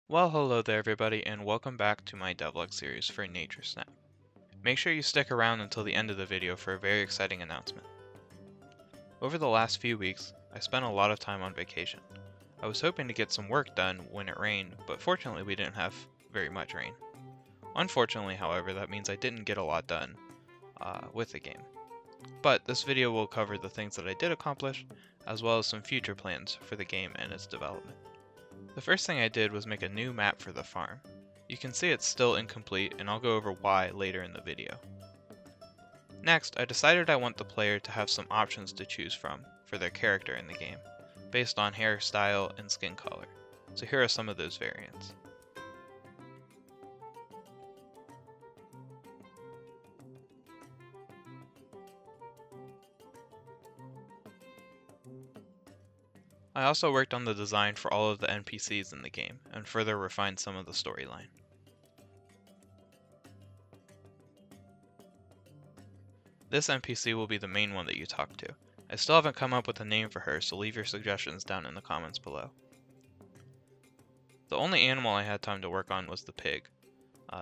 Well, hello there everybody, and welcome back to my devlog series for Nature Snap. Make sure you stick around until the end of the video for a very exciting announcement. Over the last few weeks, I spent a lot of time on vacation. I was hoping to get some work done when it rained, but fortunately we didn't have very much rain. Unfortunately, however, that means I didn't get a lot done with the game. But this video will cover the things that I did accomplish, as well as some future plans for the game and its development. The first thing I did was make a new map for the farm. You can see it's still incomplete, and I'll go over why later in the video. Next, I decided I want the player to have some options to choose from for their character in the game, based on hairstyle and skin color. So here are some of those variants. I also worked on the design for all of the NPCs in the game, and further refined some of the storyline. This NPC will be the main one that you talk to. I still haven't come up with a name for her, so leave your suggestions down in the comments below. The only animal I had time to work on was the pig.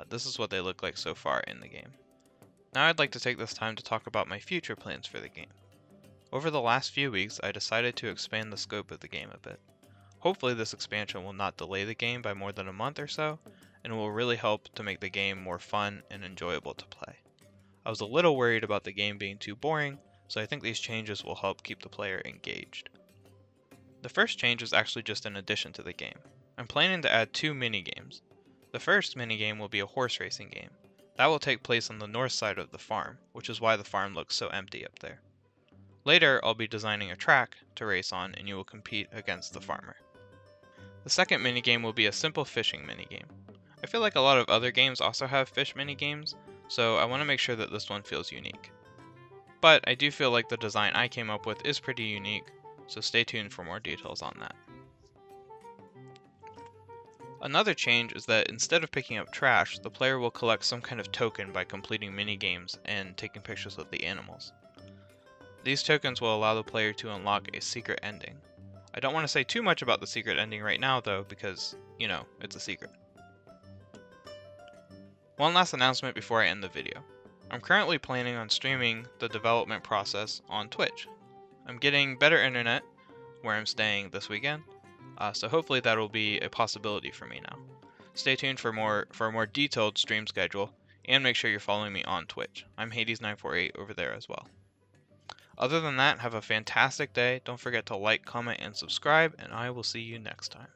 This is what they look like so far in the game. Now I'd like to take this time to talk about my future plans for the game. Over the last few weeks, I decided to expand the scope of the game a bit. Hopefully this expansion will not delay the game by more than a month or so, and will really help to make the game more fun and enjoyable to play. I was a little worried about the game being too boring, so I think these changes will help keep the player engaged. The first change is actually just an addition to the game. I'm planning to add two minigames. The first minigame will be a horse racing game. That will take place on the north side of the farm, which is why the farm looks so empty up there. Later, I'll be designing a track to race on, and you will compete against the farmer. The second minigame will be a simple fishing minigame. I feel like a lot of other games also have fish minigames, so I want to make sure that this one feels unique. But I do feel like the design I came up with is pretty unique, so stay tuned for more details on that. Another change is that instead of picking up trash, the player will collect some kind of token by completing minigames and taking pictures of the animals. These tokens will allow the player to unlock a secret ending. I don't want to say too much about the secret ending right now though, because, it's a secret. One last announcement before I end the video. I'm currently planning on streaming the development process on Twitch. I'm getting better internet where I'm staying this weekend, so hopefully that will be a possibility for me now. Stay tuned for a more detailed stream schedule, and make sure you're following me on Twitch. I'm Hades948 over there as well. Other than that, have a fantastic day. Don't forget to like, comment, and subscribe, and I will see you next time.